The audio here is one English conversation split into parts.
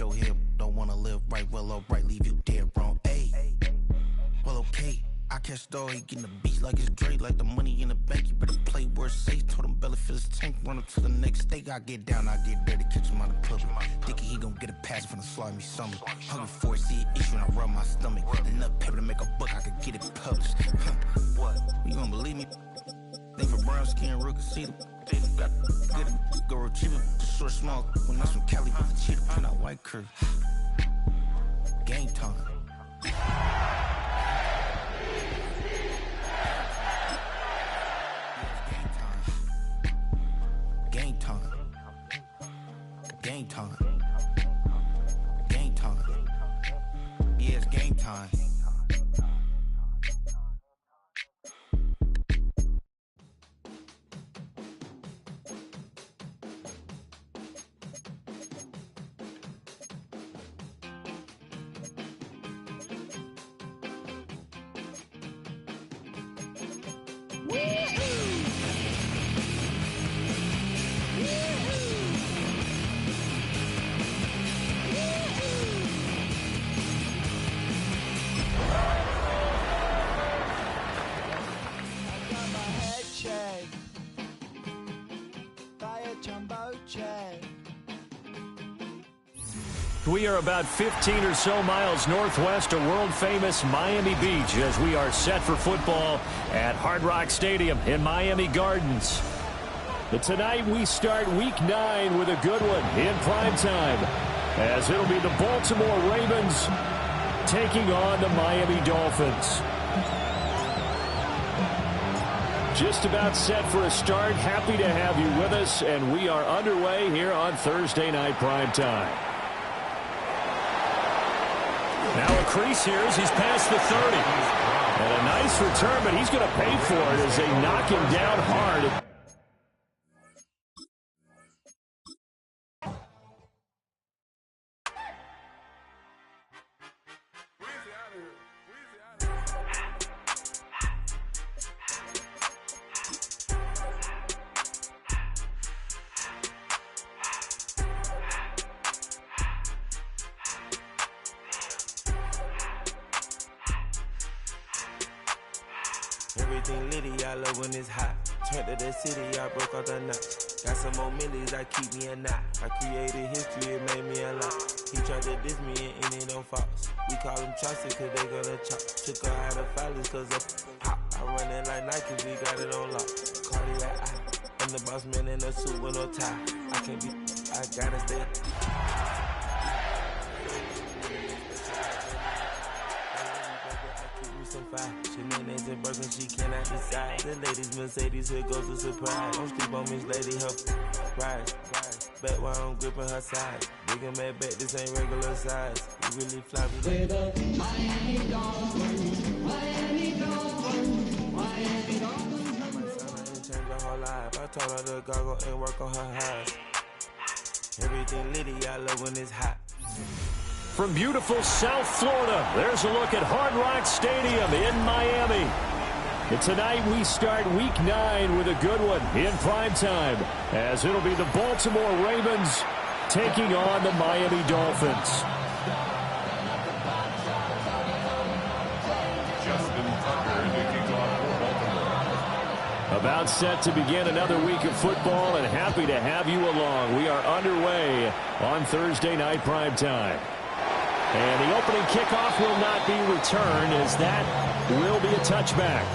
your head. Don't wanna live right, well, alright, leave you dead wrong. Ayy, well, okay. I catch the dog, he getting the beat like it's Dre, like the money in the bank. You better play where it's safe. Told him belly fill his tank, run up to the next state. I get down, I get dirty, catch him on the club. Thinking he gon' get a pass from the slimy summer. Hungry for it, see it issue and I rub my stomach. Enough paper to make a book, I could get it published. What? You gonna believe me? Think for brown skin, real conceited. Got good, go retrieve it. The short, small, when that's from Cali, but the cheetah print out white curve. Game time. Game time. Game time. Game time. Yeah, it's game time. We are about 15 or so miles northwest of world-famous Miami Beach as we are set for football at Hard Rock Stadium in Miami Gardens. But tonight we start Week 9 with a good one in prime time, as it'll be the Baltimore Ravens taking on the Miami Dolphins. Just about set for a start. Happy to have you with us, and we are underway here on Thursday Night Prime Time. Now a crease here as he's past the 30. And a nice return, but he's going to pay for it as they knock him down hard. Everything litty, I love when it's hot. Turned to the city, I broke out the knot. Got some more millies that keep me a knot. I created history, it made me a lot. He tried to diss me and it don't false. We call them chopsticks cause they gonna chop. Took her out of filers cause of pop. I run it like Nike, we got it on lock. Cardiac eye. I'm the boss man in a suit with no tie. I can't be, I gotta stay. Shenanigans and Birkin, she cannot decide. The ladies Mercedes, here goes the surprise. Don't sleep on Miss Lady, her rise. Bet while I'm gripping her side. Big and mad bet, this ain't regular size. We really fly with the Miami Dolphins, Miami Dolphins, Miami Dolphins. My son ain't changed her whole life. I told her to goggle and work on her eyes. Everything litty, I love when it's hot. From beautiful South Florida, there's a look at Hard Rock Stadium in Miami. And tonight we start Week 9 with a good one in prime time, as it'll be the Baltimore Ravens taking on the Miami Dolphins. Justin Tucker kicking off for Baltimore. About set to begin another week of football, and happy to have you along. We are underway on Thursday Night Prime Time. And the opening kickoff will not be returned, as that will be a touchback.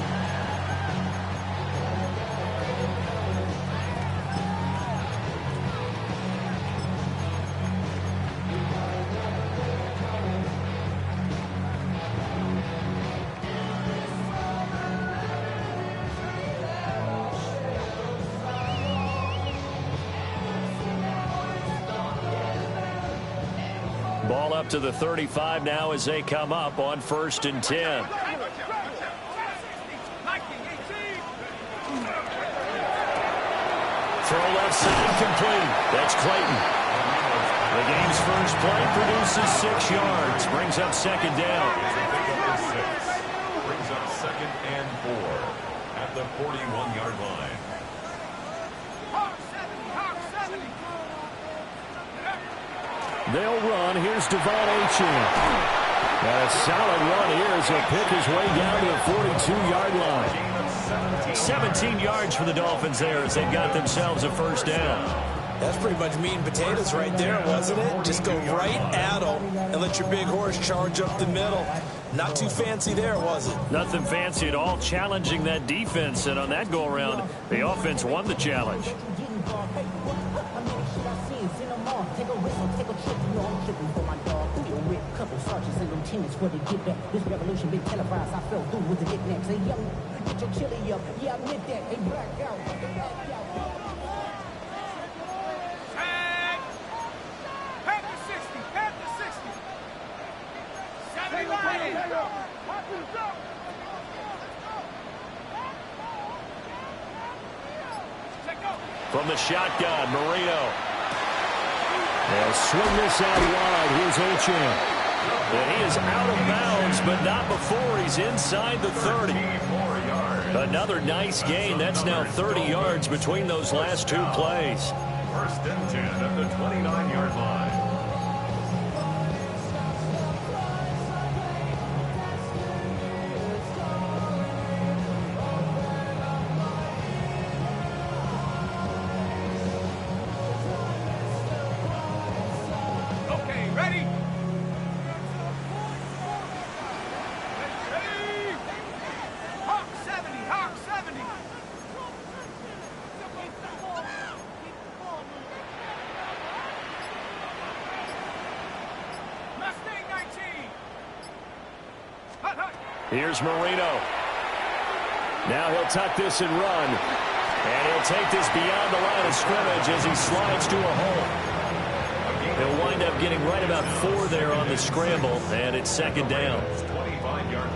Ball up to the 35 now as they come up on 1st and 10. Throw left side complete. That's Clayton. The game's first play produces 6 yards. Brings up 2nd down. Brings up 2nd and 4 at the 41-yard line. They'll run. Here's Devon Achane. A solid run here as he'll pick his way down to the 42-yard line. 17 yards for the Dolphins there as they've got themselves a first down. That's pretty much meat and potatoes right there, wasn't it? Just go right at them and let your big horse charge up the middle. Not too fancy there, was it? Nothing fancy at all, challenging that defense. And on that go-around, the offense won the challenge. This revolution been televised. I fell through with the knickknacks. Hey, young, get your chili up. Yeah, I admit that. Hey, black out. Pack the 60. Pack the 60. 70 line. From the shotgun, Marino. They'll swing this out wide. Here's Achane. And he is out of bounds, but not before he's inside the 30. Another nice gain. That's now 30 yards between those last two plays. First and 10 at the 29-yard line. Okay, ready? Hawk 70, Hawk 70. Mustang 19. Hut, hut. Here's Marino. Now he'll tuck this and run. And he'll take this beyond the line of scrimmage as he slides to a hole. He'll wind up getting right about 4 there on the scramble, and it's second down.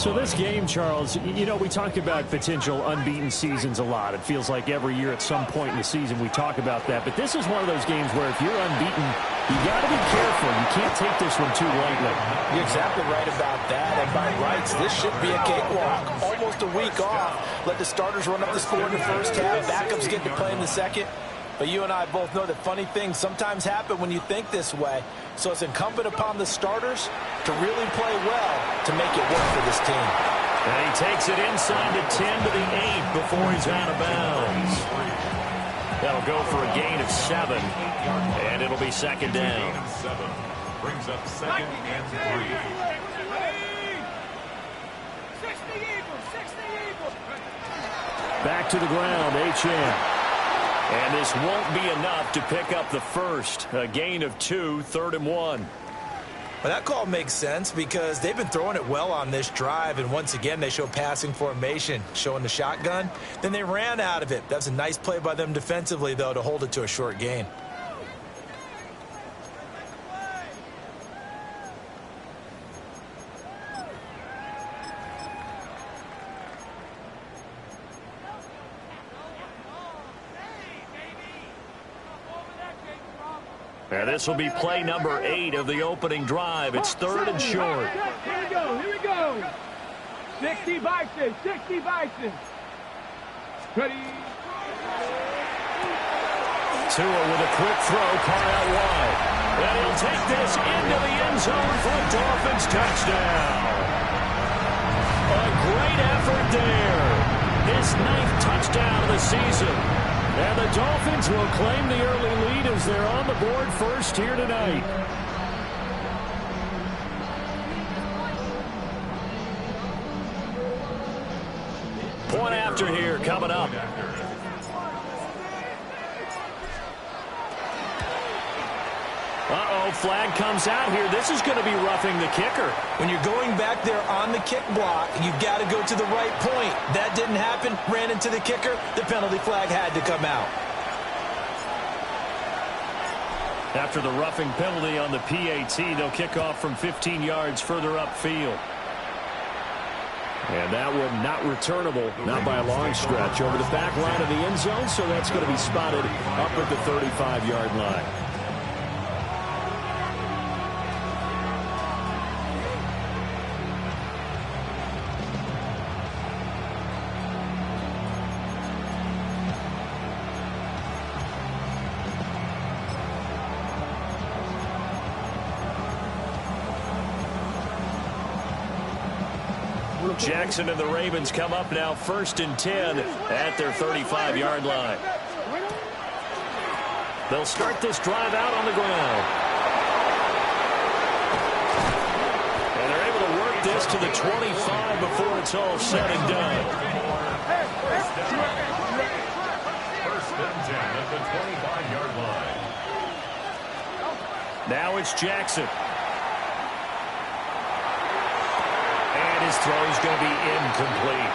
So this game, Charles, you know, we talk about potential unbeaten seasons a lot. It feels like every year at some point in the season we talk about that. But this is one of those games where if you're unbeaten, you got to be careful. You can't take this one too lightly. You're exactly right about that. And by rights, this should be a cakewalk. Almost a week off. Let the starters run up the score in the first half. Backups get to play in the second. But you and I both know that funny things sometimes happen when you think this way. So it's incumbent upon the starters to really play well to make it work for this team. And he takes it inside the 10 to the 8 before he's out of bounds. That'll go for a gain of 7. And it'll be second down. 7 brings up second and 3. 60 Eagles, 60 Eagles. Back to the ground, Achane. And this won't be enough to pick up the first. A gain of 2, 3rd and 1. Well, that call makes sense because they've been throwing it well on this drive, and once again they show passing formation, showing the shotgun. Then they ran out of it. That's a nice play by them defensively, though, to hold it to a short gain. Now this will be play number 8 of the opening drive. It's 3rd and short. Here we go, here we go. 60 Bison, 60 Bison. Ready. Tua with a quick throw, caught out wide. And he'll take this into the end zone for a Dolphins touchdown. A great effort there. His 9th touchdown of the season. And the Dolphins will claim the early lead as they're on the board first here tonight. Point after here coming up. Uh-oh, flag comes out here. This is going to be roughing the kicker. When you're going back there on the kick block, you've got to go to the right point. That didn't happen. Ran into the kicker. The penalty flag had to come out. After the roughing penalty on the PAT, they'll kick off from 15 yards further upfield. And that one not returnable, not by a long stretch, over the back line of the end zone, so that's going to be spotted up at the 35-yard line. Jackson and the Ravens come up now 1st and 10 at their 35-yard line. They'll start this drive out on the ground. And they're able to work this to the 25 before it's all said and done. First and 10 at the 25-yard line. Now it's Jackson. And his throw's going to be incomplete.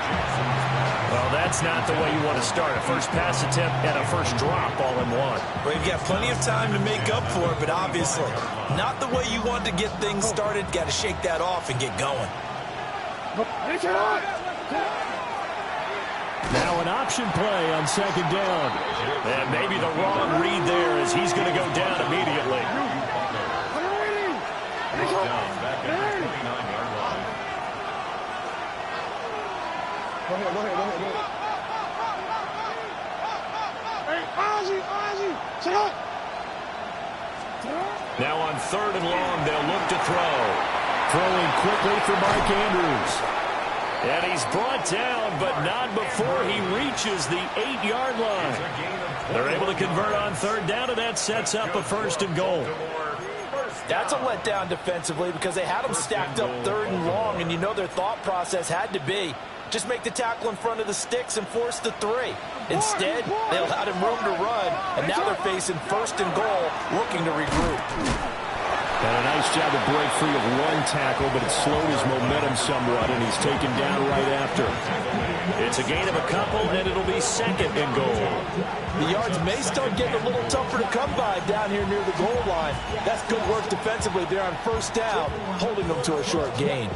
Well, that's not the way you want to start. A first pass attempt and a first drop all in one. Well, you've got plenty of time to make up for it, but obviously not the way you want to get things started. Got to shake that off and get going. Now an option play on 2nd down. And maybe the wrong read there as he's going to go down immediately. Down back at the 29-yard line. Go ahead. Hey, Ozzy, sit up. Now on 3rd and long, they'll look to throw. Throwing quickly for Mark Andrews. And he's brought down, but not before he reaches the 8-yard line. They're able to convert on 3rd down, and that sets up a 1st and goal. That's a letdown defensively because they had them stacked up 3rd and long, and you know their thought process had to be just make the tackle in front of the sticks and force the 3. Instead, they allowed him room to run, and now they're facing 1st and goal, looking to regroup. And a nice job to break free of one tackle, but it slowed his momentum somewhat, and he's taken down right after. It's a gain of a couple, and it'll be 2nd and goal. The yards may start getting a little tougher to come by down here near the goal line. That's good work defensively there on 1st down, holding them to a short gain.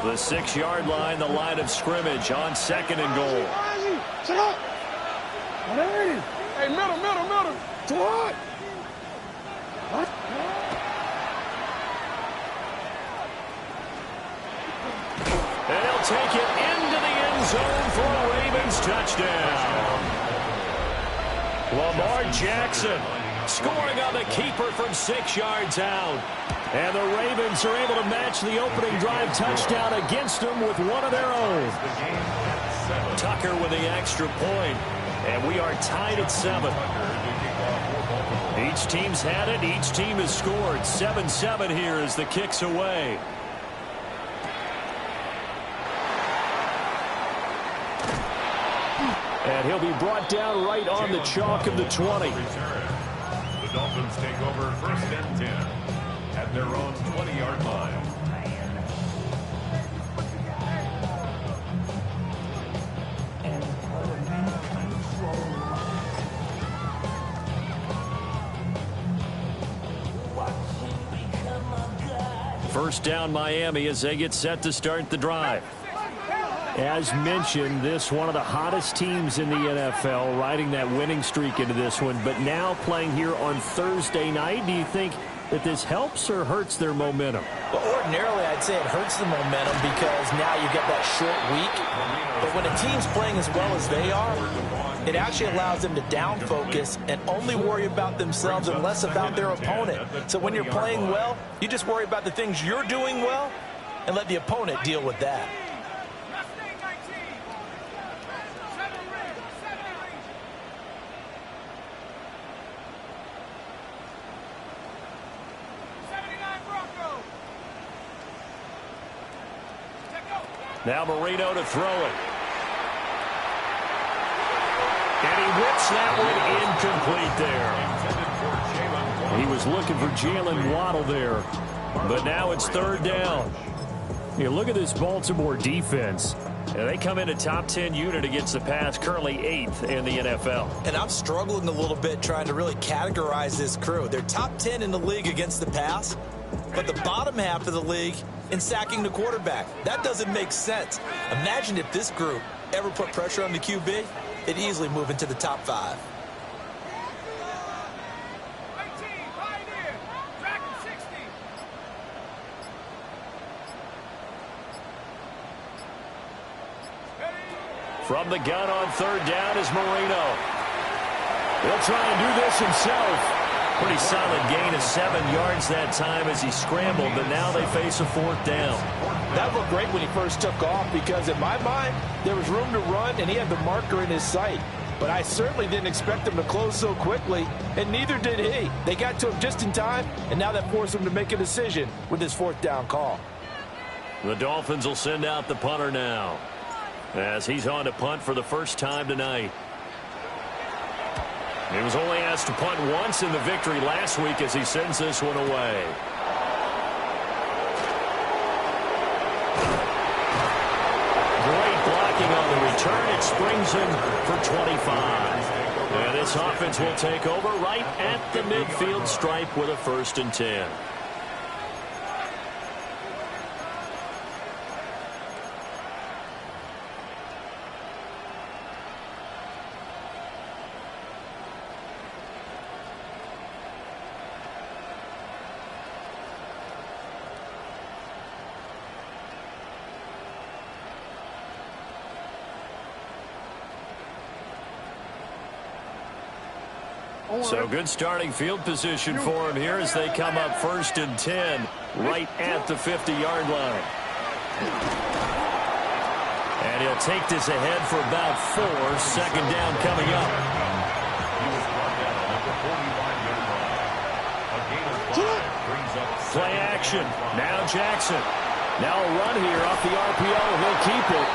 The 6-yard line, the line of scrimmage on 2nd and goal. Sit up. Hey, middle. To what? And he'll take it into the end zone for a Ravens touchdown. Lamar Jackson scoring on the keeper from 6 yards out. And the Ravens are able to match the opening drive touchdown against them with one of their own. Tucker with the extra point. And we are tied at 7. Each team's had it. Each team has scored. 7-7 here as the kick's away. And he'll be brought down right on the chalk of the 20. The Dolphins take over 1st and 10 at their own 20-yard line. First down Miami as they get set to start the drive. As mentioned, this one of the hottest teams in the NFL, riding that winning streak into this one, but now playing here on Thursday night. Do you think that this helps or hurts their momentum? Well, ordinarily, I'd say it hurts the momentum because now you get that short week. But when a team's playing as well as they are, it actually allows them to down focus and only worry about themselves and less about their opponent. So when you're playing well, you just worry about the things you're doing well and let the opponent deal with that. Now Marino to throw it. And he whips that one incomplete there. He was looking for Jalen Waddle there. But now it's 3rd down. You look at this Baltimore defense. And they come in a top 10 unit against the pass, currently 8th in the NFL. And I'm struggling a little bit trying to really categorize this crew. They're top 10 in the league against the pass, but the bottom half of the league in sacking the quarterback. That doesn't make sense. Imagine if this group ever put pressure on the QB, it'd easily move into the top 5. From the gun on 3rd down is Marino. He'll try and do this himself. Pretty solid gain of 7 yards that time as he scrambled, but now they face a 4th down. That looked great when he first took off because, in my mind, there was room to run, and he had the marker in his sight. But I certainly didn't expect him to close so quickly, and neither did he. They got to him just in time, and now that forced him to make a decision with his 4th down call. The Dolphins will send out the punter now, as he's on to punt for the first time tonight. He was only asked to punt once in the victory last week as he sends this one away. Great blocking on the return. It springs him for 25. And this offense will take over right at the midfield stripe with a 1st and 10. So good starting field position for him here as they come up 1st and 10 right at the 50-yard line. And he'll take this ahead for about 4. 2nd down coming up. Play action. Now Jackson. Now a run here off the RPO. He'll keep it.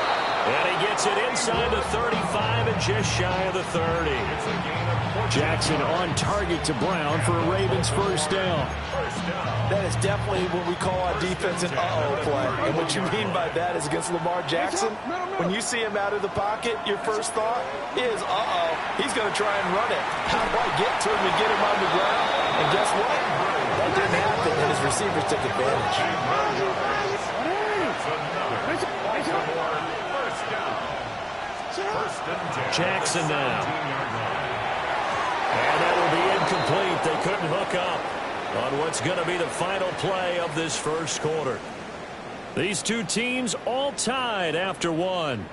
And he gets it inside the 35 and just shy of the 30. Jackson on target to Brown for a Ravens 1st down. That is definitely what we call our defense an uh-oh play. And what you mean by that is against Lamar Jackson, when you see him out of the pocket, your first thought is, uh-oh, he's going to try and run it. How do I get to him and get him on the ground? And guess what? That didn't happen, and his receivers took advantage. Jackson now. And that'll be incomplete. They couldn't hook up on what's going to be the final play of this 1st quarter. These two teams all tied after 1.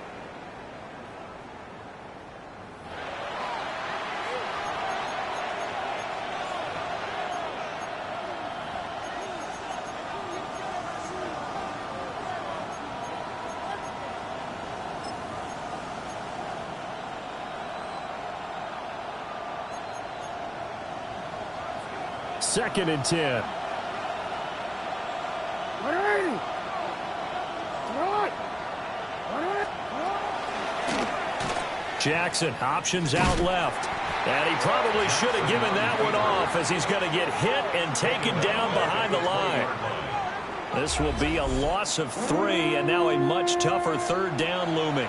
Second and 10. Jackson options out left. And he probably should have given that one off as he's going to get hit and taken down behind the line. This will be a loss of 3 and now a much tougher 3rd down looming.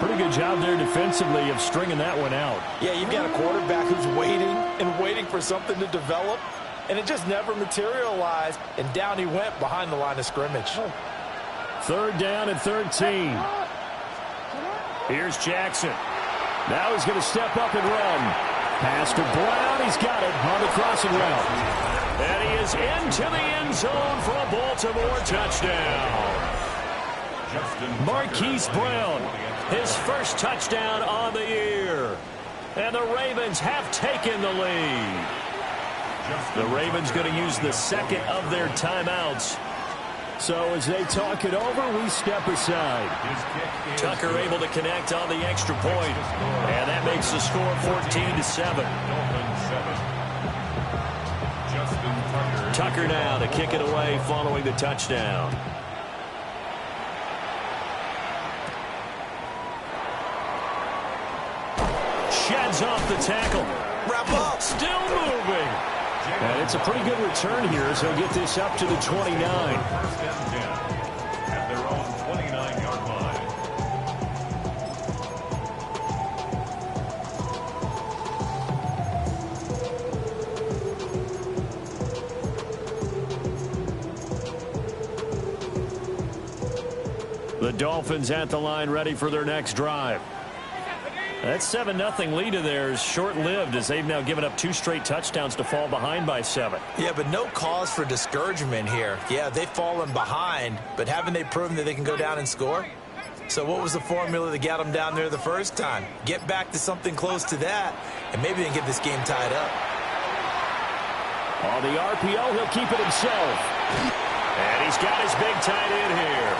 Pretty good job there defensively of stringing that one out. Yeah, you've got a quarterback who's waiting and waiting for something to develop. And it just never materialized, and down he went behind the line of scrimmage. 3rd down and 13. Here's Jackson. Now he's going to step up and run. Pass to Brown. He's got it on the crossing route. And he is into the end zone for a Baltimore touchdown. Marquise Brown, his 1st touchdown on the year. And the Ravens have taken the lead. The Ravens going to use the 2nd of their timeouts. So as they talk it over, we step aside. Tucker able to connect on the extra point. And that makes the score 14-7. Tucker now to kick it away following the touchdown. Sheds off the tackle. Wrap up. Still moving. And it's a pretty good return here as they'll get this up to the 29. 1st and 10 at their own 29-yard line. The Dolphins at the line ready for their next drive. That 7-0 lead of theirs short-lived as they've now given up 2 straight touchdowns to fall behind by 7. Yeah, but no cause for discouragement here. Yeah, they've fallen behind, but haven't they proven that they can go down and score? So what was the formula that got him down there the first time? Get back to something close to that, and maybe then get this game tied up. On the RPO, he'll keep it himself. And he's got his big tight end here.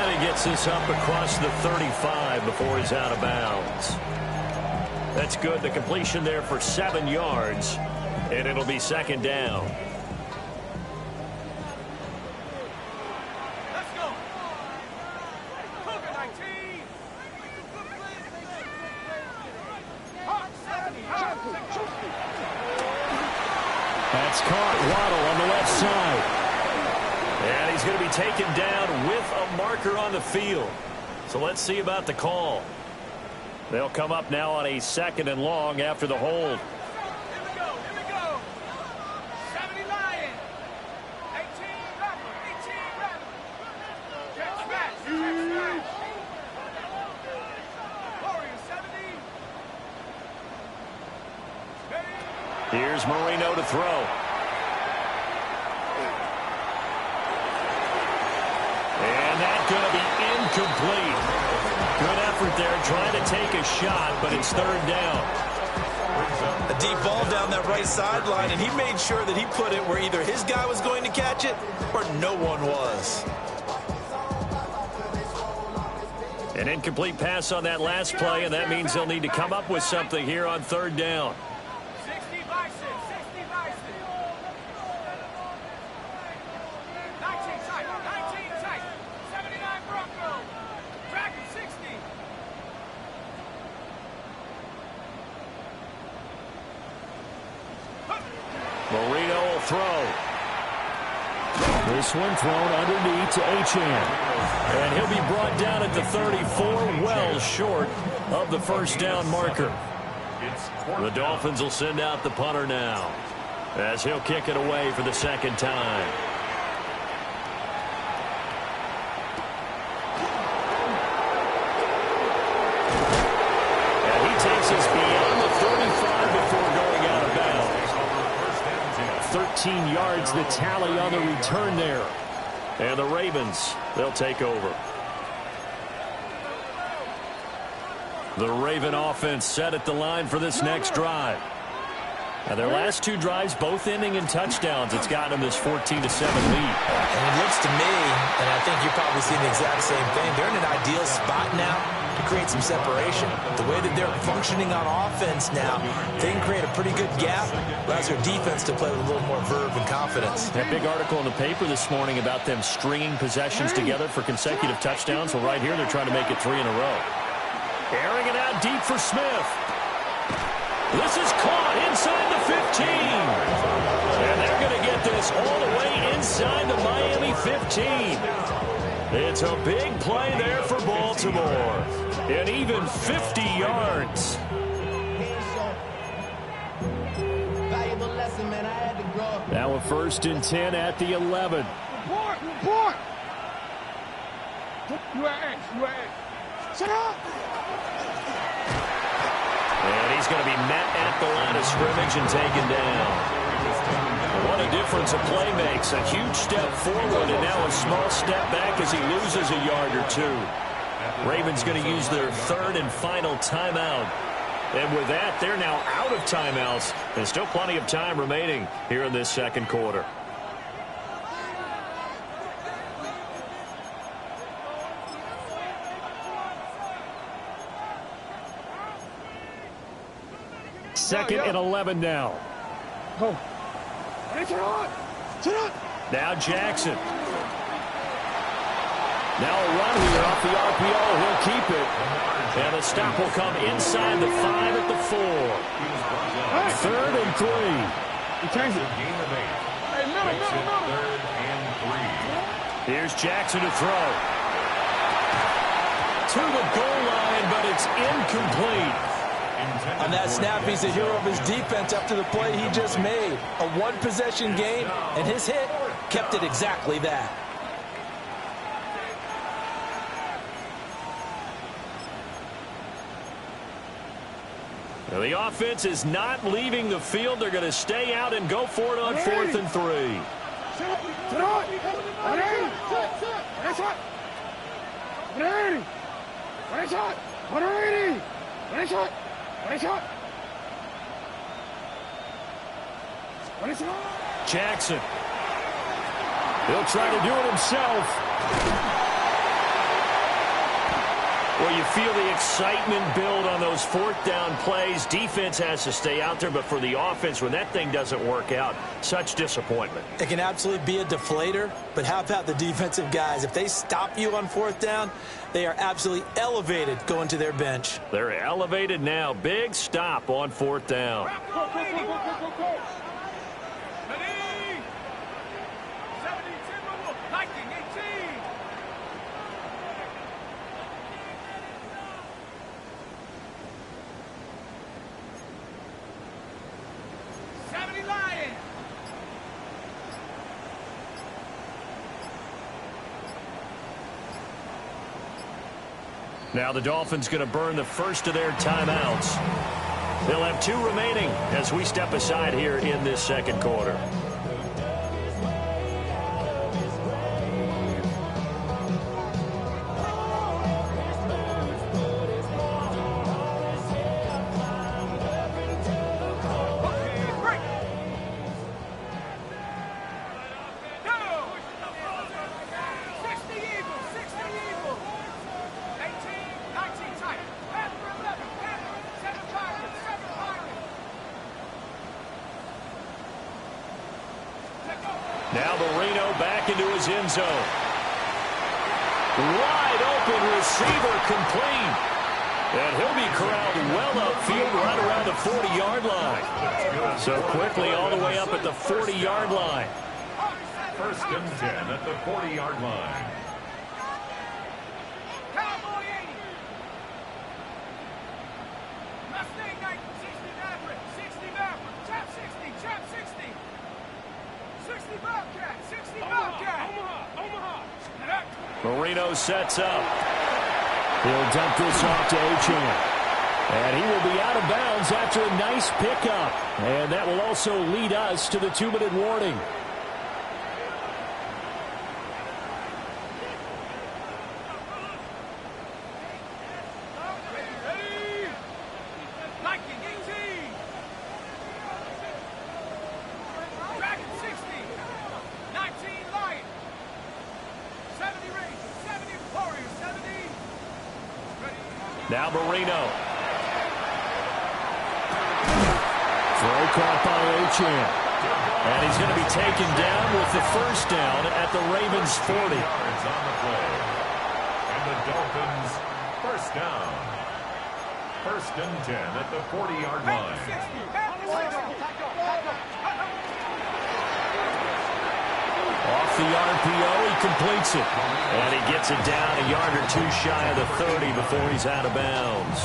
And he gets this up across the 35 before he's out of bounds. That's good. The completion there for 7 yards. And it'll be second down. Let's go. Cougar 19. That's caught. Waddle on the left side. And he's going to be taken down with a marker on the field. So let's see about the call. They'll come up now on a 2nd and long after the hold. Here we go. 70 Lion. 18 Rapper. Catch back. Warrior 70. Here's Marino to throw. And that's going to be incomplete. Good effort there trying to take a shot, but it's 3rd down. A deep ball down that right sideline, and he made sure that he put it where either his guy was going to catch it or no one was. An incomplete pass on that last play, and that means they'll need to come up with something here on 3rd down. 60 Bison. 19 tight. 79 Bronco. Dragon 60. Marino will throw. This one thrown underneath to Achane. And he'll be brought down at the 34, well short of the 1st down marker. The Dolphins will send out the punter now, as he'll kick it away for the 2nd time. And he takes us beyond the 35 before going out of bounds. 13 yards the tally on the return there. And the Ravens, they'll take over. The Raven offense set at the line for this next drive. Now their last 2 drives, both ending in touchdowns. It's gotten them this 14-7 lead. And it looks to me, and I think you're probably seeing the exact same thing, they're in an ideal spot now to create some separation. The way that they're functioning on offense now, they can create a pretty good gap, allows their defense to play with a little more verve and confidence. That big article in the paper this morning about them stringing possessions together for consecutive touchdowns. Well, right here, they're trying to make it 3 in a row. Airing it out deep for Smith. This is caught inside the 15. And they're going to get this all the way inside the Miami 15. It's a big play there for Baltimore. And even 50 yards. Now a 1st and 10 at the 11. Report. You are X. Shut up. And he's going to be met at the line of scrimmage and taken down. What a difference a play makes. A huge step forward and now a small step back as he loses a yard or 2. Ravens going to use their 3rd and final timeout. And with that, they're now out of timeouts. There's still plenty of time remaining here in this 2nd quarter. Second and 11 now. Now Jackson. Now a run here off the RPO. He'll keep it. And the stop will come inside the 5 at the 4. 3rd and 3. He turns it. Hey, middle. 3rd and 3. Here's Jackson to throw. To the goal line, but it's incomplete. On that snap, he's the hero of his defense after the play he just made. A 1-possession game, and his hit kept it exactly that. Now the offense is not leaving the field. They're going to stay out and go for it on 4th and 3. Ready shot. 180. Ready shot. Ready shot. Ready shot. Jackson. He'll try to do it himself. Well, you feel the excitement build on those fourth down plays. Defense has to stay out there, but for the offense, when that thing doesn't work out, such disappointment. It can absolutely be a deflator, but how about the defensive guys? If they stop you on fourth down, they are absolutely elevated going to their bench. They're elevated now. Big stop on fourth down. Now the Dolphins going to burn the first of their timeouts. They'll have 2 remaining as we step aside here in this second quarter. Now Marino back into his end zone. Wide open receiver complete. And he'll be corralled well upfield right around the 40-yard line. So quickly all the way up at the 40-yard line. First and 10 at the 40-yard line. Cowboy 80. Mustang 60 Maverick. 60 Maverick. Chap 60. Chap 60. 60 Bobcat. 60 Bobcat. Omaha. Marino sets up. He'll dump this off to Achane. And he will be out of bounds after a nice pickup. And that will also lead us to the 2-minute warning. Now Marino. Throw caught by Achane. And he's going to be taken down with the first down at the Ravens 40. Yards on the play. And the Dolphins first down. First and 10 at the 40-yard line. Off the RPO, he completes it. And he gets it down a yard or 2 shy of the 30 before he's out of bounds.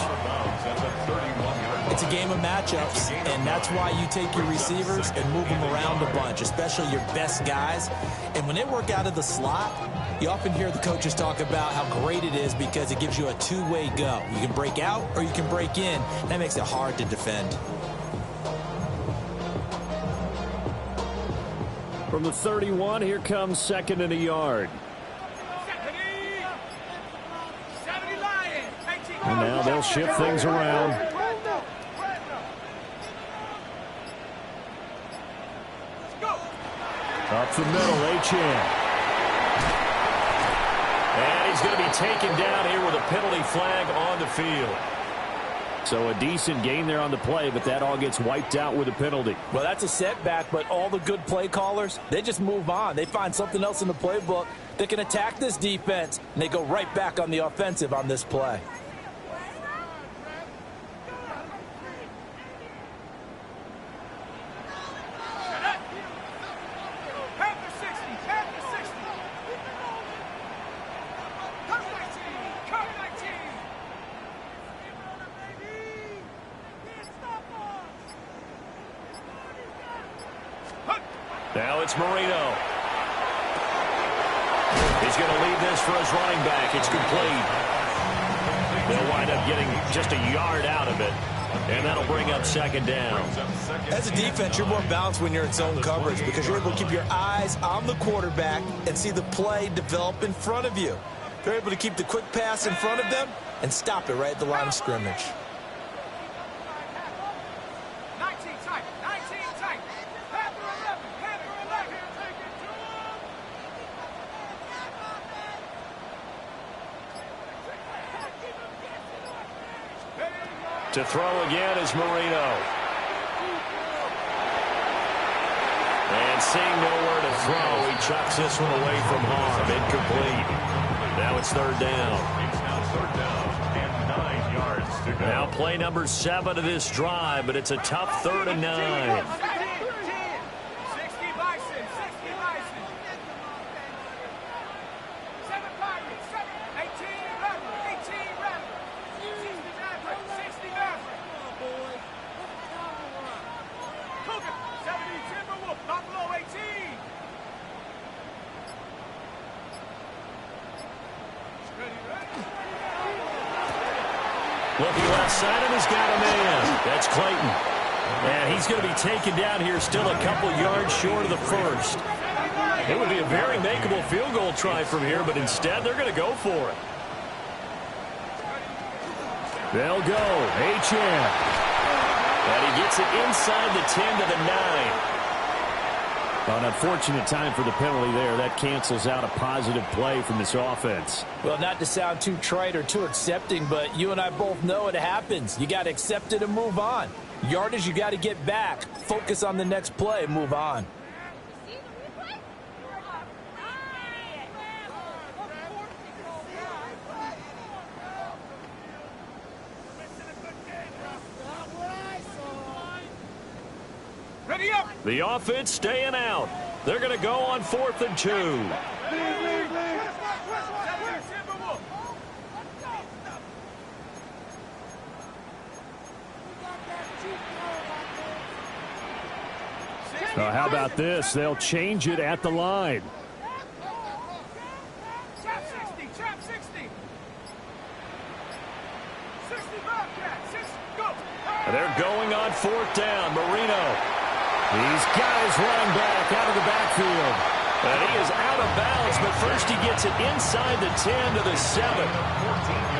It's a game of matchups, and that's why you take your receivers and move them around a bunch, especially your best guys. And when they work out of the slot, you often hear the coaches talk about how great it is because it gives you a two-way go. You can break out or you can break in. That makes it hard to defend. From the 31, here comes second and a yard. And now they'll shift things around. Up the middle, Achane. And he's going to be taken down here with a penalty flag on the field. So a decent gain there on the play, but that all gets wiped out with a penalty. Well, that's a setback, but all the good play callers, they just move on. They find something else in the playbook that can attack this defense, and they go right back on the offensive on this play. Now it's Marino. He's going to lead this for his running back. It's complete. They'll wind up getting just a yard out of it, and that'll bring up second down. As a defense, you're more balanced when you're in zone coverage because you're able to keep your eyes on the quarterback and see the play develop in front of you. They're able to keep the quick pass in front of them, and stop it right at the line of scrimmage. 19 tight. 19 tight. Panther 11. Panther 11. Take it to him. To throw again is Marino. And seeing nowhere to throw, he chucks this one away from harm. Incomplete. Now it's third down. It's now third down and 9 yards to go. Now play number 7 of this drive, but it's a tough 3rd and 9. 60 Bison. 60 Bison. 7 Pirates. 18 Rebel. 18 Rebel. 60 Maverick. 60 Maverick. Cougar. 70 Timberwolf. Buffalo 18. Looking left side, and he's got a man. That's Clayton. And he's going to be taken down here still a couple yards short of the first. It would be a very makeable field goal try from here, but instead they're going to go for it. They'll go. Achane. And he gets it inside the 10 to the 9. An unfortunate time for the penalty there. That cancels out a positive play from this offense. Well, not to sound too trite or too accepting, but you and I both know it happens. You got to accept it and move on. Yardage, you got to get back. Focus on the next play and move on. Ready up. The offense staying out. They're going to go on 4th and 2. 70 Timberwolf. How about this? They'll change it at the line. Trap 60. Trap 60. 60 Bobcat. 6. Go. They're going on 4th down. Marino. He's got his running back out of the backfield. And he is out of bounds, but first he gets it inside the 10 to the 7.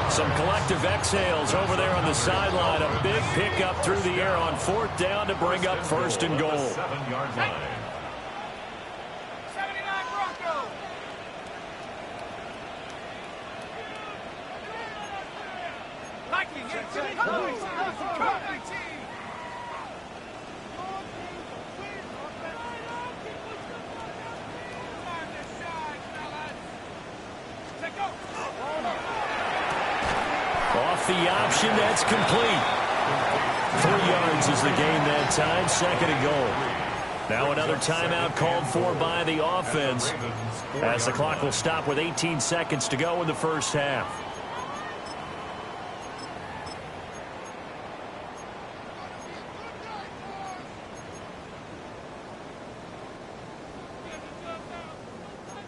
Some collective exhales over there on the sideline. A big pickup through the air on 4th down to bring up 1st and goal. 7-yard line. 79 Broncos. Likely. 18. Cover 19. Off the option, that's complete. 3 yards is the gain that time, 2nd and goal. Now another timeout called for by the offense as the clock will stop with 18 seconds to go in the first half.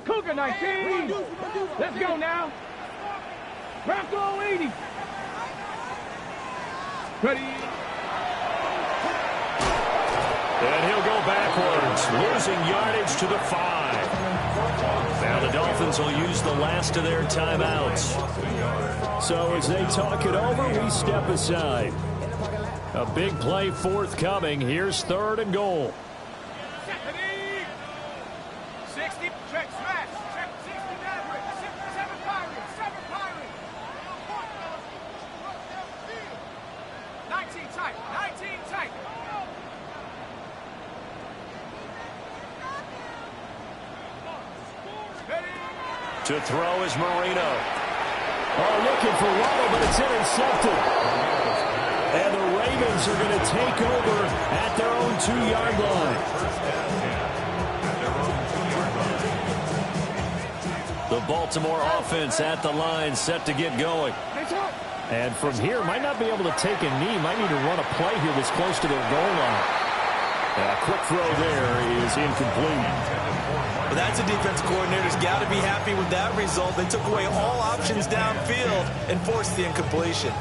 Cougar 19. Let's go now. Bronco 80. Ready. And he'll go backwards, losing yardage to the 5. Now the Dolphins will use the last of their timeouts. So as they talk it over, we step aside. A big play forthcoming. Here's 3rd and goal. 60. Check smash. Check 60 Maverick. 7 Pirates. 7 Pirates. 19 tight. 19 tight. To throw is Marino. Oh, looking for Waddle, but it's intercepted. And the Ravens are going to take over at their own 2-yard line. The Baltimore offense at the line, set to get going. And from here, might not be able to take a knee. Might need to run a play here that's close to their goal line. A quick throw there is incomplete. But that's a defense coordinator's got to be happy with that result. They took away all options downfield and forced the incompletion.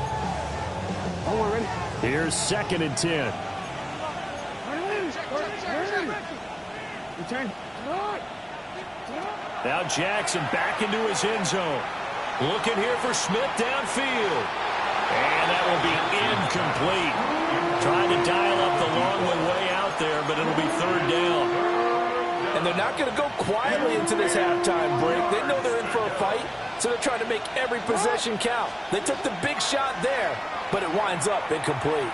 Here's 2nd and 10. Now Jackson back into his end zone. Looking here for Smith downfield. And that will be incomplete. Trying to dial up the long way out there, but it'll be third down. And they're not going to go quietly into this halftime break. They know they're in for a fight, so they're trying to make every possession count. They took the big shot there, but it winds up incomplete.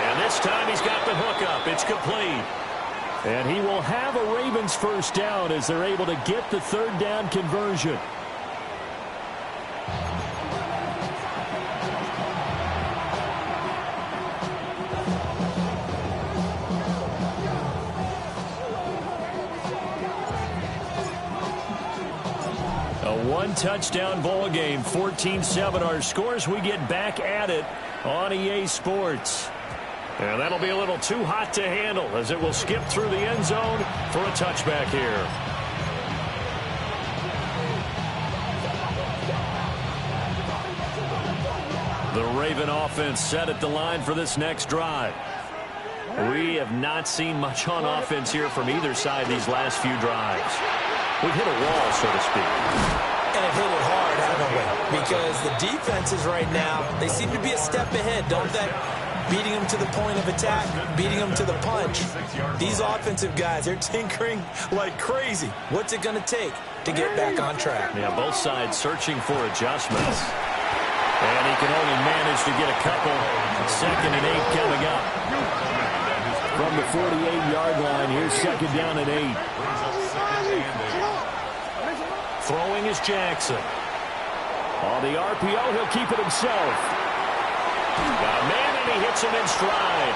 And this time he's got the hook up. It's complete. And he will have a Ravens first down as they're able to get the third down conversion. A one-touchdown ball game, 14-7 our scores. We get back at it on EA Sports. And that'll be a little too hot to handle as it will skip through the end zone for a touchback here. The Raven offense set at the line for this next drive. We have not seen much on offense here from either side these last few drives. We've hit a wall, so to speak. And it hit it hard, haven't we? Because the defenses right now, they seem to be a step ahead, don't they? Beating them to the point of attack, beating them to the punch. These offensive guys, they're tinkering like crazy. What's it going to take to get back on track? Yeah, both sides searching for adjustments. And he can only manage to get a couple. 2nd and 8 coming up. From the 48-yard line, here's 2nd down and 8. Throwing is Jackson. On the RPO, he'll keep it himself. Got a man, and he hits him in stride.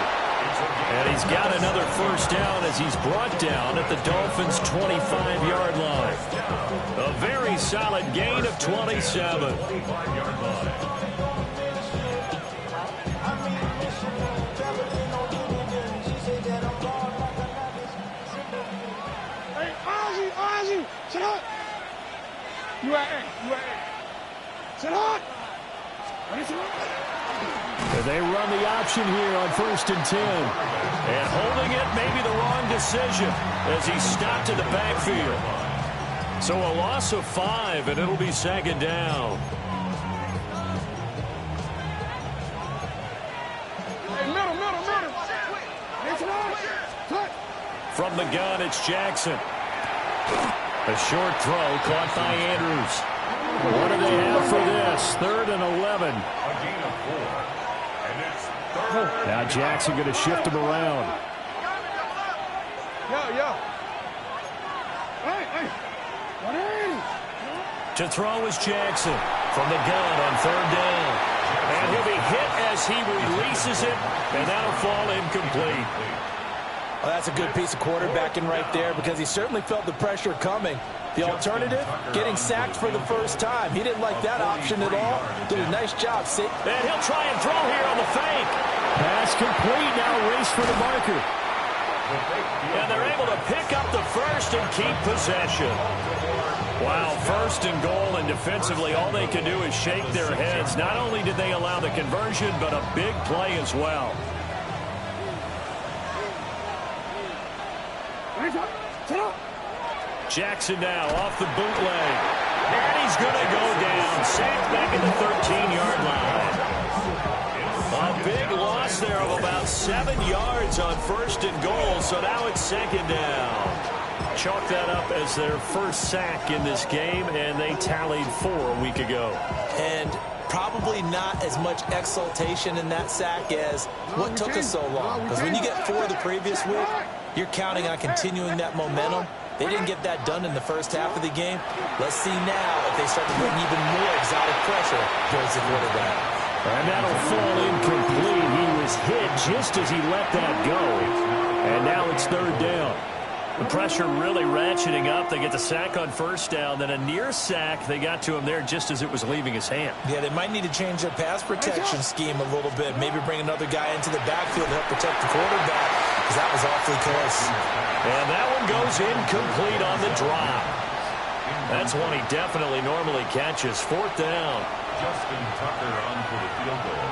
And he's got another first down as he's brought down at the Dolphins' 25-yard line. A very solid gain of 27. Hey, Ozzy, sit up. You at A. Sit up. And they run the option here on 1st and 10. And holding it may be the wrong decision as he's stopped in the backfield. So a loss of 5, and it'll be 2nd down. Hey, middle. From the gun, it's Jackson. A short throw caught by Andrews. What do they have for this? 3rd and 11. Now Jackson going to shift him around. To throw is Jackson from the gun on 3rd down. And he'll be hit as he releases it, and that'll fall incomplete. Well, that's a good piece of quarterbacking right there because he certainly felt the pressure coming. The alternative, getting sacked for the first time. He didn't like that option at all. Did a nice job, Sid. And he'll try and throw here on the fake. Pass complete. Now race for the marker. And they're able to pick up the first and keep possession. Wow, 1st and goal, and defensively all they can do is shake their heads. Not only did they allow the conversion, but a big play as well. Jackson now off the bootleg. And he's going to go down. Sacked back at the 13-yard line. A big loss there of about 7 yards on 1st and goal. So now it's 2nd down. Chalk that up as their first sack in this game, and they tallied 4 a week ago. And probably not as much exultation in that sack as what took us so long. Because when you get 4 the previous week, you're counting on continuing that momentum. They didn't get that done in the first half of the game. Let's see now if they start to bring even more exotic pressure towards the quarterback. And that'll fall incomplete. He was hit just as he let that go. And now it's 3rd down. The pressure really ratcheting up. They get the sack on 1st down, then a near sack. They got to him there just as it was leaving his hand. Yeah, they might need to change their pass protection scheme a little bit. Maybe bring another guy into the backfield to help protect the quarterback, because that was awfully close. And that one goes incomplete on the drop. That's one he definitely normally catches. 4th down. Justin Tucker on for the field goal.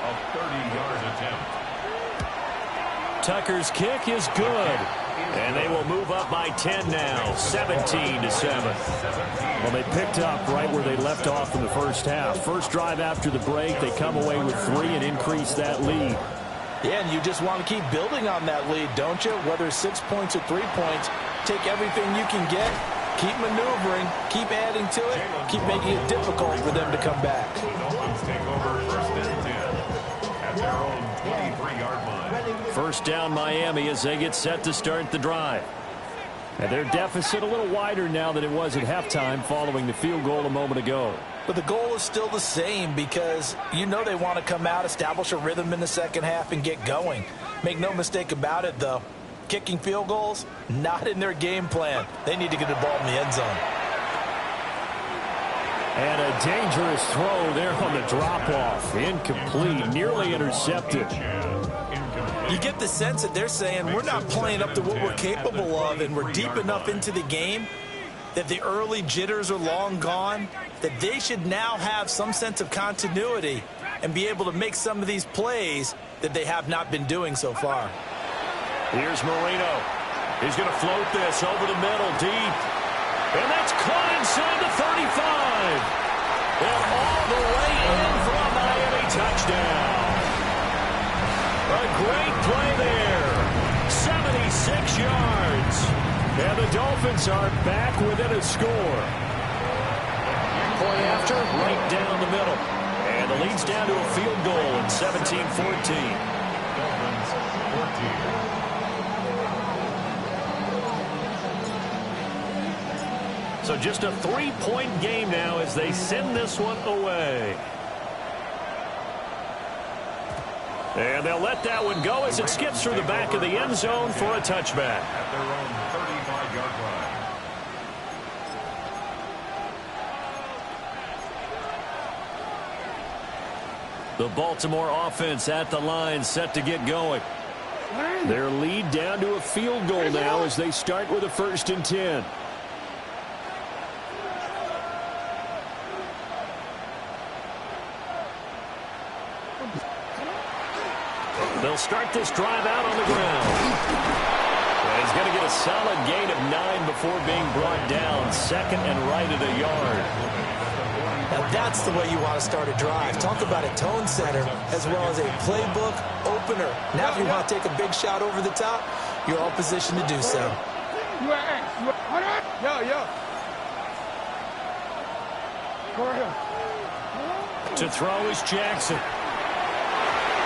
A 30-yard attempt. Tucker's kick is good. And they will move up by 10 now, 17-7. Well, they picked up right where they left off in the first half. First drive after the break, they come away with 3 and increase that lead. Yeah, and you just want to keep building on that lead, don't you? Whether it's 6 points or 3 points, take everything you can get, keep maneuvering, keep adding to it, keep making it difficult for them to come back. The Dolphins take over first and 10 at their own 23-yard line. First down Miami as they get set to start the drive. And their deficit a little wider now than it was at halftime following the field goal a moment ago. But the goal is still the same because you know they want to come out, establish a rhythm in the second half, and get going. Make no mistake about it, though. Kicking field goals, not in their game plan. They need to get the ball in the end zone. And a dangerous throw there on the drop-off. Incomplete, nearly intercepted. You get the sense that they're saying we're not playing up to what we're capable of, and we're deep enough into the game that the early jitters are long gone, that they should now have some sense of continuity and be able to make some of these plays that they have not been doing so far. Here's Marino. He's going to float this over the middle, deep. And that's caught inside the 35. And all the way in for a Miami touchdown. A great play there. 76 yards. And the Dolphins are back within a score. Play after, right down the middle. And the lead's down to a field goal at 17-14. Dolphins 14. So just a 3-point game now as they send this one away. And they'll let that one go as it skips through the back of the end zone for a touchback. At their own 35-yard line. The Baltimore offense at the line, set to get going. Their lead down to a field goal now as they start with a 1st and 10. They'll start this drive out on the ground. And he's going to get a solid gain of 9 before being brought down. 2nd and right at a yard. Now that's the way you want to start a drive. Talk about a tone setter as well as a playbook opener. Now if you want to take a big shot over the top, you're all positioned to do so. To throw is Jackson.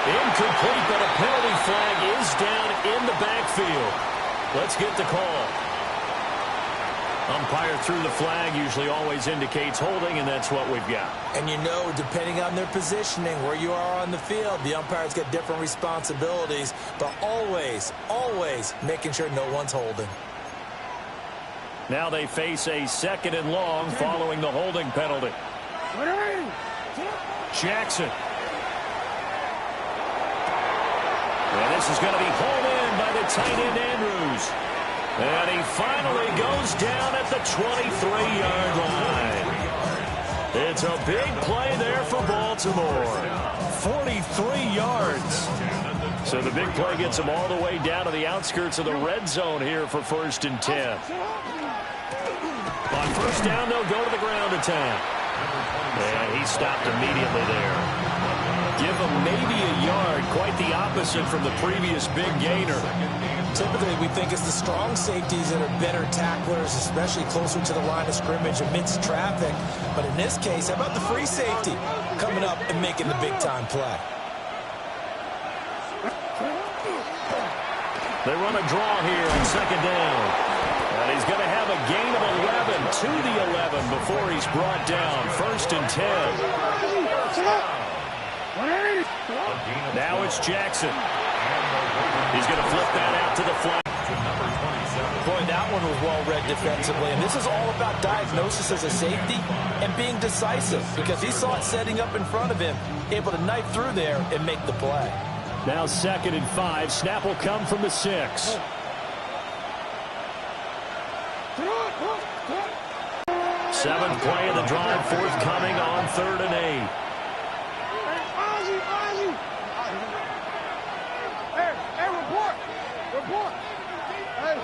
Incomplete, but a penalty flag is down in the backfield. Let's get the call. Umpire threw the flag, usually always indicates holding, and that's what we've got. And you know, depending on their positioning, where you are on the field, the umpires get different responsibilities, but always, always making sure no one's holding. Now they face a 2nd and long following the holding penalty. Jackson. And this is going to be hauled in by the tight end Andrews. And he finally goes down at the 23-yard line. It's a big play there for Baltimore. 43 yards. So the big play gets them all the way down to the outskirts of the red zone here for 1st and 10. On 1st down, they'll go to the ground attack. And he stopped immediately there. Give him maybe a yard, quite the opposite from the previous big gainer. Typically, we think it's the strong safeties that are better tacklers, especially closer to the line of scrimmage amidst traffic. But in this case, how about the free safety coming up and making the big-time play? They run a draw here on 2nd down. And he's going to have a gain of 11 to the 11 before he's brought down. 1st and 10. Now it's Jackson. He's going to flip that out to the flat. Boy, that one was well-read defensively. And this is all about diagnosis as a safety and being decisive because he saw it setting up in front of him, able to knife through there and make the play. Now 2nd and 5. Snap will come from the 6. Seventh play of the drive, forthcoming on 3rd and 8. Hey, report. Hey.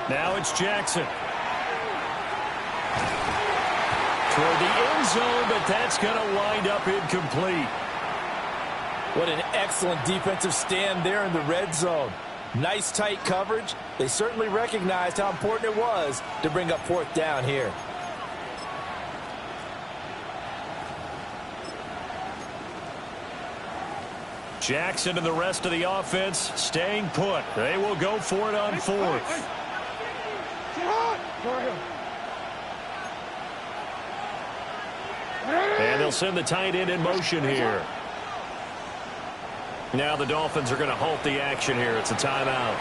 Now it's Jackson. Toward the end zone, but that's going to wind up incomplete. What an excellent defensive stand there in the red zone. Nice tight coverage. They certainly recognized how important it was to bring up fourth down here. Jackson and the rest of the offense staying put. They will go for it on fourth. And they'll send the tight end in motion here. Now the Dolphins are going to halt the action here. It's a timeout.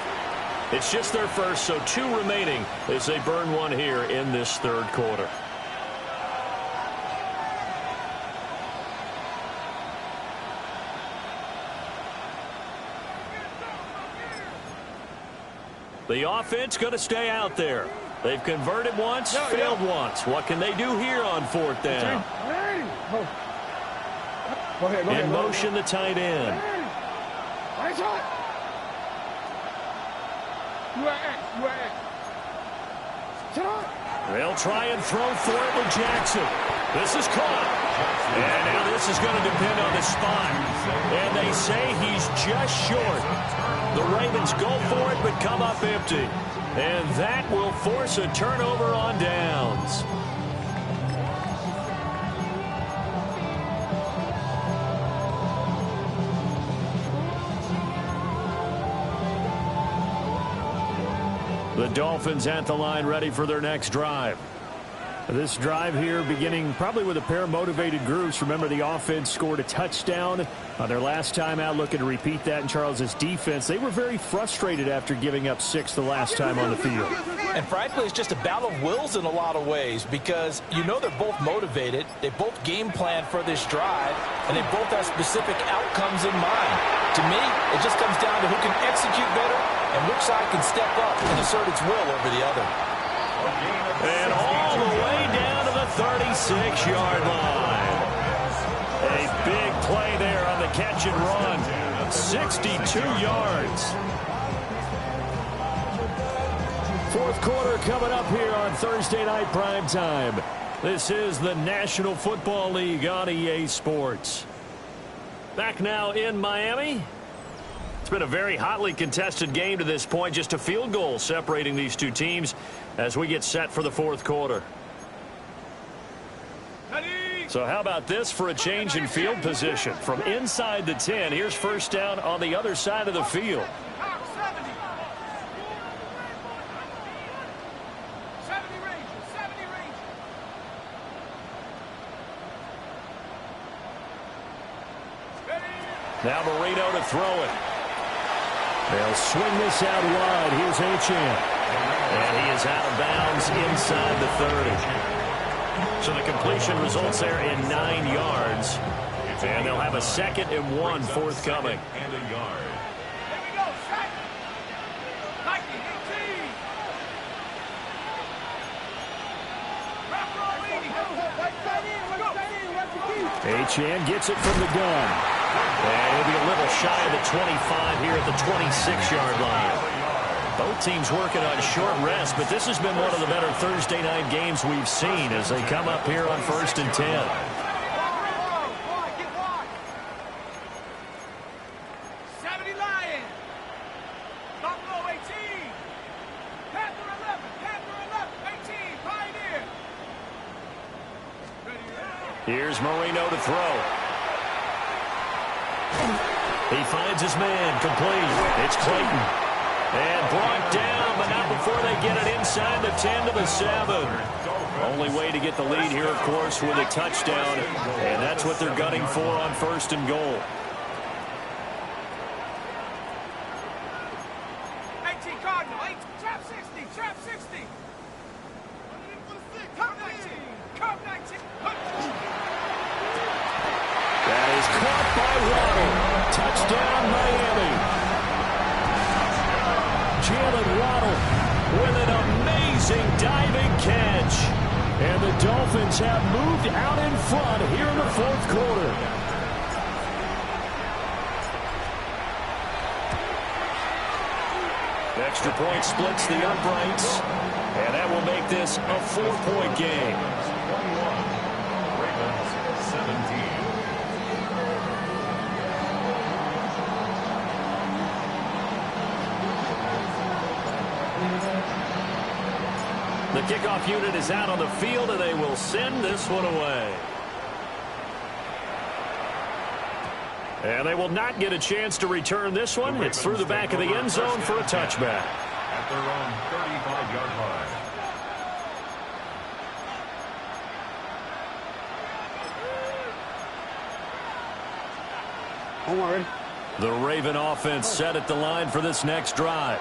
It's just their first, so 2 remaining as they burn one here in this third quarter. The offense going to stay out there. They've converted once, failed once. What can they do here on fourth down? In motion, the tight end. They'll try and throw for it with Jackson. This is caught. And now this is going to depend on the spot. And they say he's just short. The Ravens go for it but come up empty. And that will force a turnover on downs. The Dolphins at the line ready for their next drive. This drive here beginning probably with a pair of motivated groups. Remember, the offense scored a touchdown on their last time out, looking to repeat that in Charles's defense. They were very frustrated after giving up 6 the last time on the field. And frankly, it's just a battle of wills in a lot of ways because you know they're both motivated. They both game plan for this drive, and they both have specific outcomes in mind. To me, it just comes down to who can execute better and which side can step up and assert its will over the other. And all the way down to the 36-yard line. A big play there on the catch and run. 62 yards. Fourth quarter coming up here on Thursday Night Primetime. This is the National Football League on EA Sports. Back now in Miami. It's been a very hotly contested game to this point. Just a field goal separating these two teams as we get set for the fourth quarter. So how about this for a change in field position? From inside the 10, here's first down on the other side of the field. Now Marino to throw it. They'll swing this out wide. Here's Achane. And he is out of bounds inside the 30. So the completion results there in 9 yards. And they'll have a 2nd and 1 forthcoming. And a yard. Achane gets it from the gun. And he'll be a little shy of the 25 here at the 26-yard line. Both teams working on short rest, but this has been one of the better Thursday night games we've seen as they come up here on 1st and 10. Here's Marino to throw. He finds his man, complete. It's Clayton. And brought down, but not before they get it inside the 10 to the 7. Only way to get the lead here, of course, with a touchdown. And that's what they're gunning for on 1st and goal. That is caught by Waddle. Touchdown, Miami. Jalen Waddle with an amazing diving catch. And the Dolphins have moved out in front here in the fourth quarter. Extra point splits the uprights, and that will make this a 4-point game. 21, Ravens 17. The kickoff unit is out on the field, and they will send this one away. And they will not get a chance to return this one. It's through the back of the end zone for a touchback. At their own 35-yard line. Don't worry. The Raven offense set at the line for this next drive.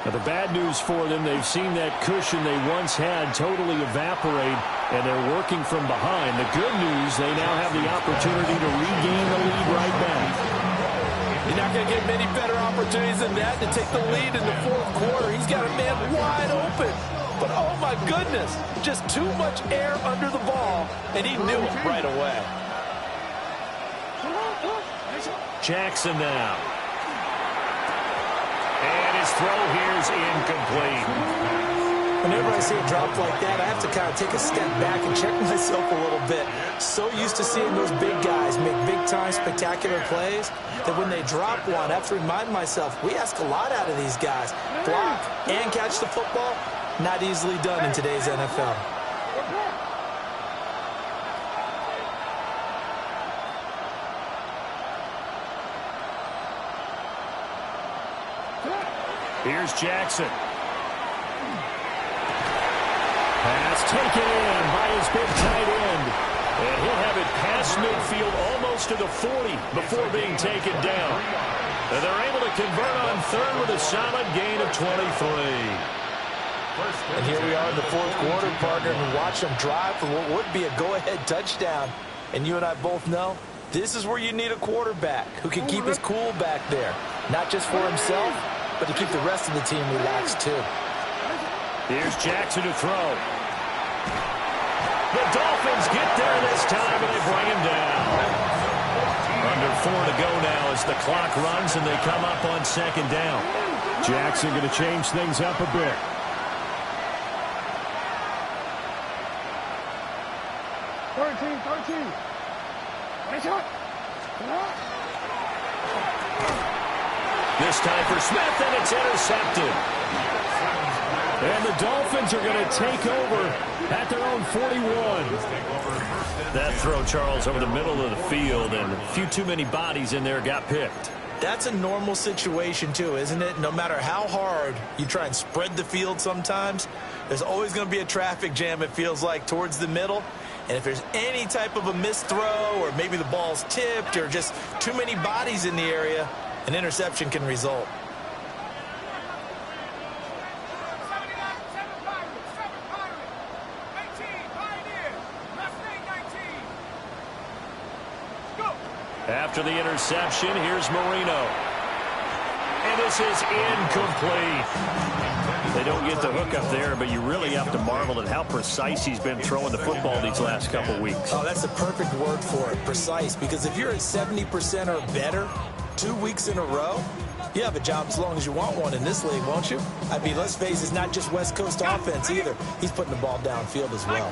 Now, the bad news for them, they've seen that cushion they once had totally evaporate, and they're working from behind. The good news, they now have the opportunity to regain the lead right back. You're not going to get many better opportunities than that to take the lead in the fourth quarter. He's got a man wide open. But, oh, my goodness, just too much air under the ball, and he knew it right away. Jackson now. And his throw here is incomplete. Whenever I see a drop like that, I have to kind of take a step back and check myself a little bit. So used to seeing those big guys make big-time spectacular plays that when they drop one, I have to remind myself, we ask a lot out of these guys. Block and catch the football, not easily done in today's NFL. Here's Jackson. Pass taken in by his big tight end. And he'll have it past midfield almost to the 40 before being taken down. And they're able to convert on third with a solid gain of 23. And here we are in the fourth quarter, partner, and watch them drive for what would be a go-ahead touchdown. And you and I both know this is where you need a quarterback who can keep his cool back there. Not just for himself, but to keep the rest of the team relaxed, too. Here's Jackson to throw. The Dolphins get there this time, and they bring him down. Under 4 to go now as the clock runs, and they come up on second down. Jackson going to change things up a bit. This time for Smith, and it's intercepted. And the Dolphins are going to take over at their own 41. That throw, Charles, over the middle of the field, and a few too many bodies in there got picked. That's a normal situation, too, isn't it? No matter how hard you try and spread the field sometimes, there's always going to be a traffic jam, it feels like, towards the middle. And if there's any type of a missed throw or maybe the ball's tipped or just too many bodies in the area, an interception can result. After the interception, here's Marino. And this is incomplete. They don't get the hook up there, but you really have to marvel at how precise he's been throwing the football these last couple weeks. Oh, that's the perfect word for it, precise, because if you're at 70% or better 2 weeks in a row, you have a job as long as you want one in this league, won't you? I mean, let's face it, it's not just West Coast offense either. He's putting the ball downfield as well.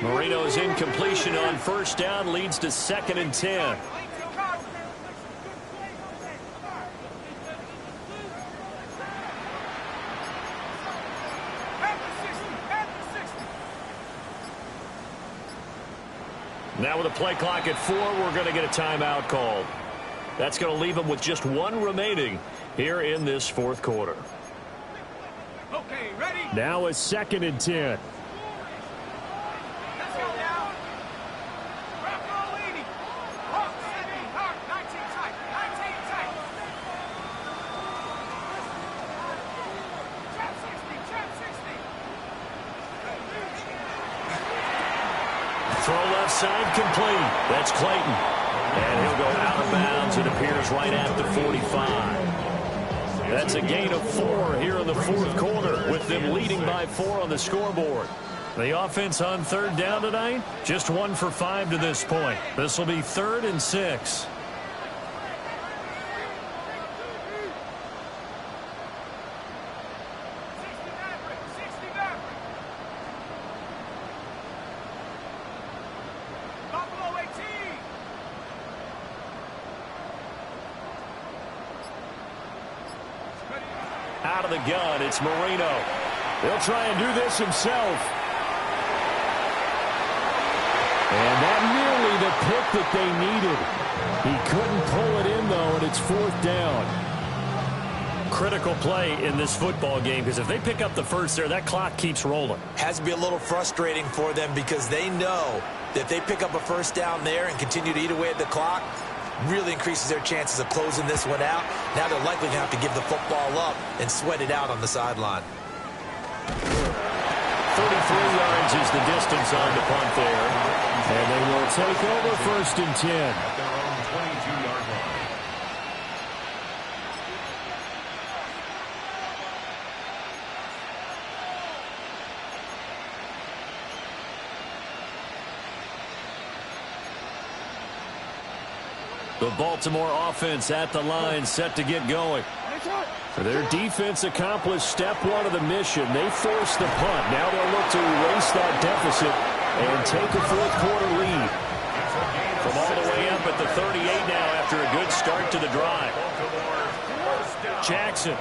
Marino's incompletion on first down leads to 2nd and 10. Now with a play clock at 4, we're going to get a timeout called. That's going to leave them with just 1 remaining here in this fourth quarter. Okay, ready? Now a 2nd and 10. Let's go now. Rock roll 80. Hawk 70. Hawk 19 tight. 19 tight. Trap 60. Trap 60. Throw left side complete. That's Clayton. And he'll go out of bounds. It appears right at the 45. That's a gain of 4 here in the fourth quarter with them leading by 4 on the scoreboard. The offense on third down tonight, just 1 for 5 to this point. This will be 3rd and 6. Out of the gun, it's Marino. He'll try and do this himself. And that nearly the pick that they needed. He couldn't pull it in, though, and it's 4th down. Critical play in this football game, because if they pick up the first there, that clock keeps rolling. Has to be a little frustrating for them because they know that if they pick up a first down there and continue to eat away at the clock, really increases their chances of closing this one out. Now they're likely going to have to give the football up and sweat it out on the sideline. 33 yards is the distance on the punt there. And they will take over 1st and 10. At their own 22-yard line. The Baltimore offense at the line, set to get going. Their defense accomplished step 1 of the mission. They forced the punt. Now they'll look to erase that deficit and take a 4th quarter lead. From all the way up at the 38 now after a good start to the drive. Jackson.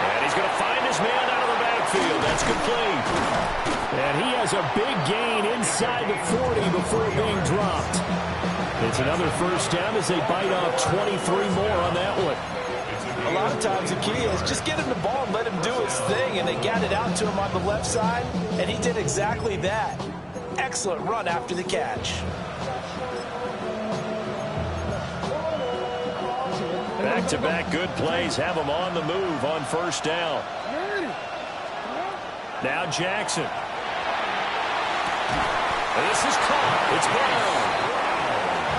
And he's going to find his man out of the backfield. That's complete. And he has a big gain inside the 40 before being dropped. It's another first down as they bite off 23 more on that one. A lot of times the key is just get him the ball and let him do his thing, and they got it out to him on the left side, and he did exactly that. Excellent run after the catch. Back-to-back good plays have them on the move on first down. Now Jackson. And this is caught. It's Brown.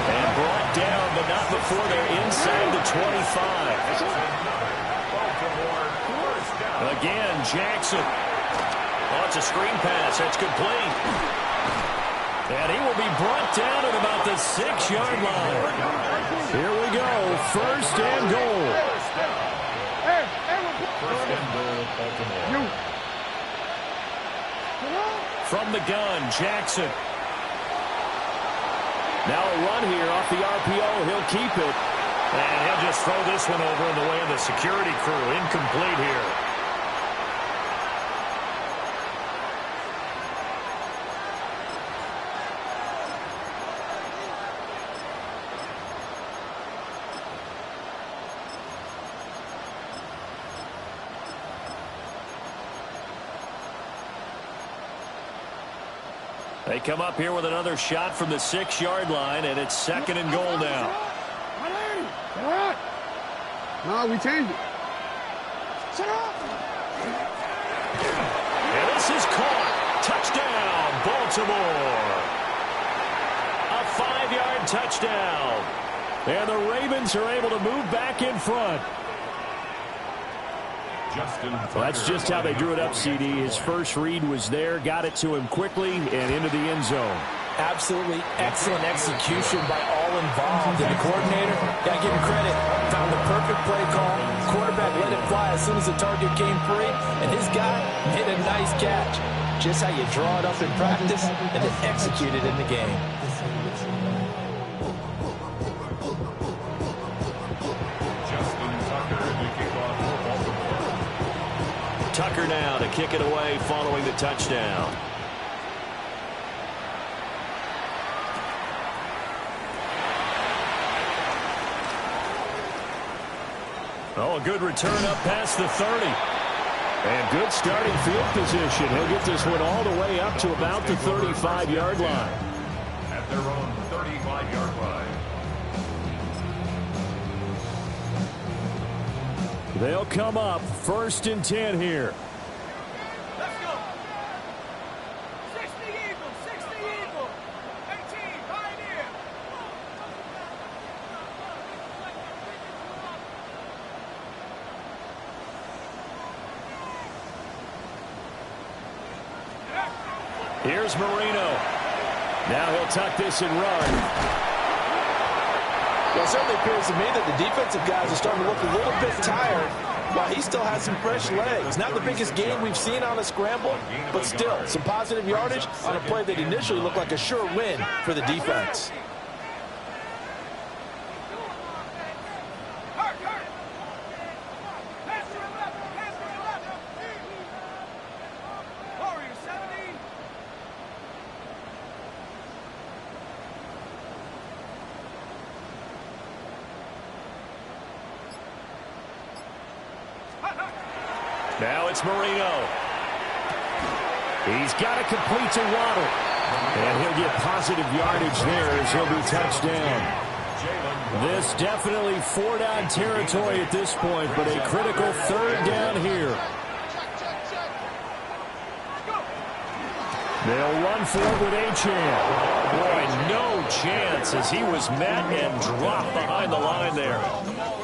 And brought down, but not before they're inside the 25. Again, Jackson. Oh, it's a screen pass. That's complete. And he will be brought down at about the 6-yard line. Here we go. 1st and goal. First and goal, Baltimore. From the gun, Jackson. Now a run here off the RPO. He'll keep it. And he'll just throw this one over in the way of the security crew. Incomplete here. They come up here with another shot from the 6-yard line, and it's 2nd and goal now. No, we changed it. And this is caught. Touchdown, Baltimore. A 5-yard touchdown. And the Ravens are able to move back in front. Well, that's just how they drew it up, CD. His first read was there, got it to him quickly, and into the end zone. Absolutely excellent execution by all involved. And the coordinator, got to give him credit, found the perfect play call. Quarterback let it fly as soon as the target came free, and his guy hit a nice catch. Just how you draw it up in practice and then execute it in the game. Tucker now to kick it away following the touchdown. Oh, a good return up past the 30. And good starting field position. He'll get this one all the way up to about the 35-yard line. At their own 35-yard line. They'll come up 1st and 10 here. Let's go. 60 Eagles, 60 Eagles. 18, Pioneer. Here's Marino. Now he'll tuck this and run. Well, it certainly appears to me that the defensive guys are starting to look a little bit tired while he still has some fresh legs. Not the biggest game we've seen on a scramble, but still some positive yardage on a play that initially looked like a sure win for the defense. Now it's Marino. He's got to complete to Waddle. And he'll get positive yardage there as he'll be touched down. This definitely 4-down territory at this point, but a critical 3rd down here. They'll run for it with Achane. Boy, no chance as he was met and dropped behind the line there.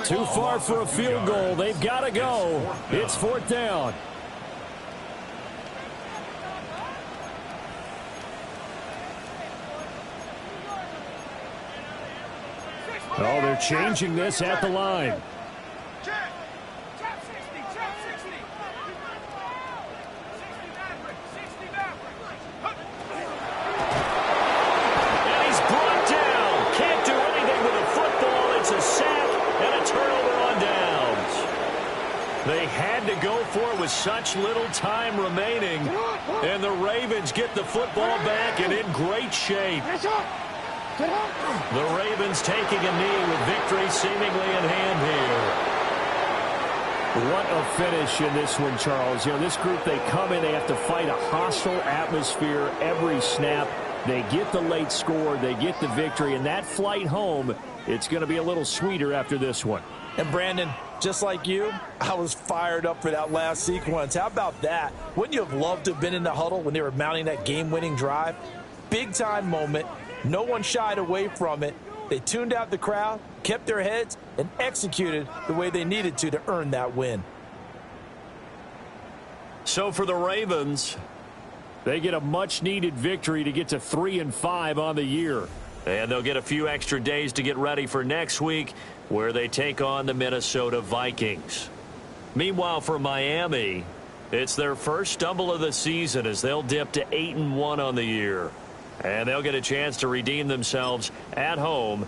Too far for a field goal. They've got to go. It's 4th down. Oh, they're changing this at the line. And he's brought down. Can't do anything with a football. It's a sack and a turnover on downs. They had to go for it with such little time remaining. And the Ravens get the football back and in great shape. The Ravens taking a knee with victory seemingly in hand here. What a finish in this one, Charles. You know, this group, they come in, they have to fight a hostile atmosphere every snap. They get the late score, they get the victory, and that flight home, it's going to be a little sweeter after this one. And Brandon, just like you, I was fired up for that last sequence. How about that? Wouldn't you have loved to have been in the huddle when they were mounting that game-winning drive? Big-time moment. No one shied away from it. They tuned out the crowd, kept their heads, and executed the way they needed to earn that win. So for the Ravens, they get a much-needed victory to get to 3-5 on the year. And they'll get a few extra days to get ready for next week, where they take on the Minnesota Vikings. Meanwhile, for Miami, it's their first stumble of the season as they'll dip to 8-1 on the year. And they'll get a chance to redeem themselves at home